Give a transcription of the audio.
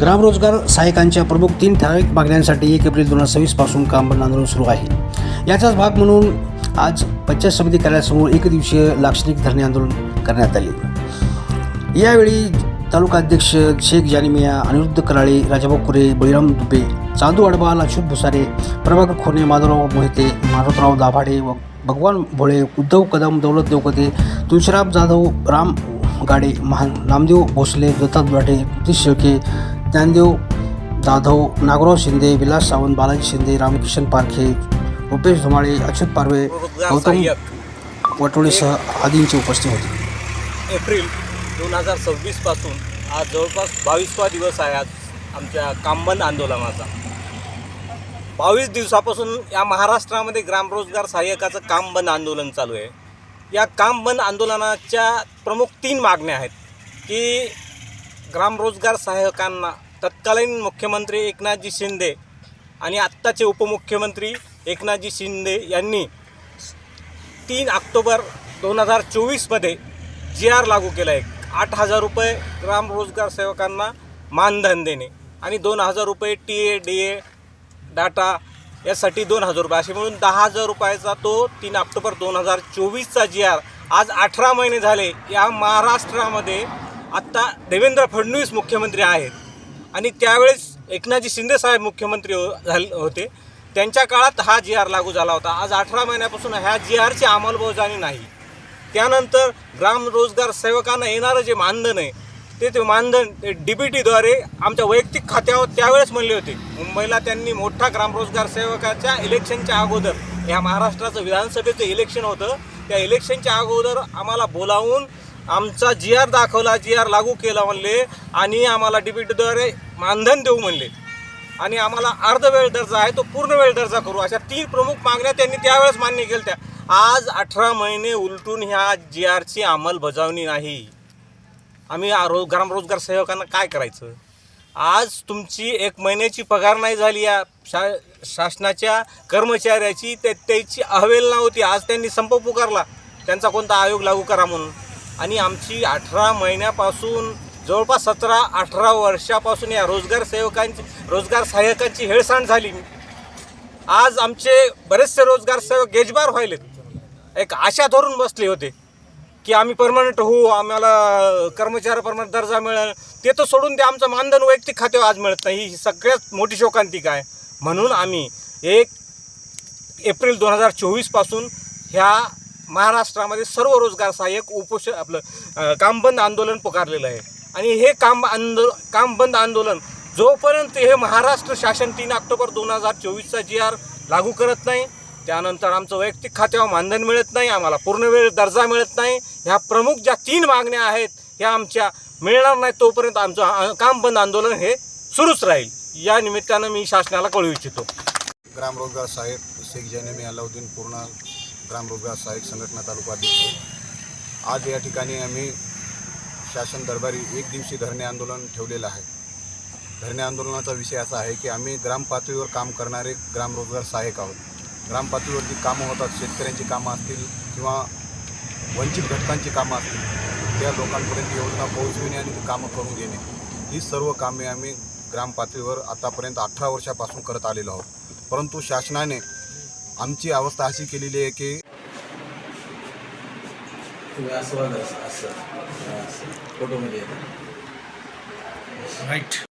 ग्रामरोजगार सहाय्यकांच्या प्रमुख 3 ठराविक मागण्यांसाठी 1 एप्रिल 2026 पासून काम बंद आंदोलन सुरू आहे। याचाच भाग म्हणून आज पंचायत समिती कार्यालयासमोर एकदिवसीय लाक्षणिक धरणे आंदोलन करण्यात आले। यावेळी तालुका अध्यक्ष शेख जानिमिया, अनिरुद्ध कराळे, राजाभाऊ कुरे, बळीराम दुबे, चांदू अडबाल, अच्युत भुसारे, प्रभाकर खोने, माधवराव मोहिते, मारुतराव दाभाडे, भगवान भोळे, उद्धव कदम, दौलत देवकते, तुळशीराम जाधव, राम गाडे, नामदेव भोसले, दत्ता दुराटे, नितीश शेळके, ज्ञानदेव जाधव, नागराव शिंदे, विलास सावंत, बालाजी शिंदे, रामकिशन पारखे, रुपेश धुमाळे, अच्युत पारवे, गौतम वटोळेसह आदींची उपस्थिती होती। एप्रिल 2026 पासून आज जवळपास 22वा दिवस आहे आज आमच्या काम बंद आंदोलनाचा। 22 दिवसापासून या महाराष्ट्रामध्ये ग्रामरोजगार सहाय्यकाचं काम बंद आंदोलन चालू आहे। या काम बंद आंदोलनाच्या प्रमुख 3 मागण्या आहेत की ग्रामरोजगार सहाय्यकांना तत्कालीन मुख्यमंत्री एकनाथजी शिंदे आणि आत्ताचे उपमुख्यमंत्री एकनाथजी शिंदे यांनी 3 ऑक्टोबर 2024मध्ये GR लागू केला आहे। 8,000 रुपये ग्रामरोजगार सेवकांना मानधन देणे आणि 2,000 रुपये TA DA डाटा यासाठी 2,000 रुपये असे म्हणून 10,000 रुपयाचा तो 3 ऑक्टोबर 2024चा GR आज 18 महिने झाले या महाराष्ट्रामध्ये आत्ता देवेंद्र फडणवीस मुख्यमंत्री आहेत आणि त्यावेळेस एकनाथजी शिंदे साहेब मुख्यमंत्री होते। त्यांच्या काळात हा GR लागू झाला होता। आज 18 महिन्यापासून ह्या GRची अंमलबजावणी नाही। त्यानंतर ग्रामरोजगार सेवकांना येणारं जे मानधन आहे ते मानधन DBTद्वारे आमच्या वैयक्तिक खात्यावर त्यावेळेस म्हणले होते। मुंबईला त्यांनी मोठा ग्रामरोजगार सेवकाच्या इलेक्शनच्या अगोदर, ह्या महाराष्ट्राचं विधानसभेचं इलेक्शन होतं, त्या इलेक्शनच्या अगोदर आम्हाला बोलावून आमचा GR दाखवला, GR लागू केला म्हणले आणि आम्हाला DBTद्वारे मानधन देऊ म्हणले आणि आम्हाला अर्धवेळ दर्जा आहे तो पूर्ण वेळ दर्जा करू, अशा 3 प्रमुख मागण्या त्यांनी त्यावेळेस मान्य केल्या। आज 18 महिने उलटून ह्या GRची अंमलबजावणी नाही। आम्ही ग्रामरोजगार सेवकांना काय करायचं? आज तुमची 1 महिन्याची पगार नाही झाली या शासनाच्या कर्मचाऱ्याची, त्याची अहवेलना होती। आज त्यांनी संप पुकारला त्यांचा कोणता आयोग लागू करा म्हणून आणि आमची 18 महिन्यापासून जवळपास 17-18 वर्षापासून या रोजगार सहाय्यकांची हेळसांड झाली। आज आमचे बरेचसे रोजगार सेवक गेजबार व्हायलेत, एक आशा धरून बसले होते की आम्ही परमनंट होऊ, आम्हाला कर्मचारी परमनंट दर्जा मिळेल, ते तर सोडून ते आमचं मानधन वैयक्तिक खात्यावर आज मिळत नाही। ही सगळ्यात मोठी शोकांतिका आहे। म्हणून आम्ही 1 एप्रिल 2024 पासून ह्या महाराष्ट्रामध्ये सर्व रोजगार सहाय्यक काम बंद आंदोलन पुकारलेलं आहे आणि हे काम बंद आंदोलन जोपर्यंत हे महाराष्ट्र शासन 3 ऑक्टोबर 2024चा GR लागू करत नाही, त्यानंतर आमचं वैयक्तिक खात्यावर मानधन मिळत नाही, आम्हाला पूर्णवेळ दर्जा मिळत नाही, ह्या प्रमुख ज्या 3 मागण्या आहेत ह्या आमच्या मिळणार नाही, तोपर्यंत आमचं काम बंद आंदोलन हे सुरूच राहील। या निमित्तानं मी शासनाला कळवू इच्छितो। ग्रामरोजगार सहाय्यक शेख जानिमिया अलाउद्दीन पूर्ण ग्रामरोजगार सहाय्यक संघटना तालुका अध्यक्ष। आज या ठिकाणी आम्ही शासन दरबारी 1 दिवसीय धरणे आंदोलन ठेवलेलं आहे। धरणे आंदोलनाचा विषय असा आहे की आम्ही ग्रामपातळीवर काम करणारे ग्रामरोजगार सहाय्यक आहोत। ग्रामपातळीवर जी कामं होतात, शेतकऱ्यांची कामं असतील किंवा वंचित घटकांची कामं असतील, त्या लोकांपर्यंत योजना पोहोचविणे आणि ती कामं करून घेणे, ही सर्व कामे आम्ही ग्रामपातळीवर आतापर्यंत 18 वर्षापासून करत आलेलो आहोत। परंतु शासनाने आमची अवस्था अशी केलेली आहे की तुम्ही असं फोटोमध्ये राईट।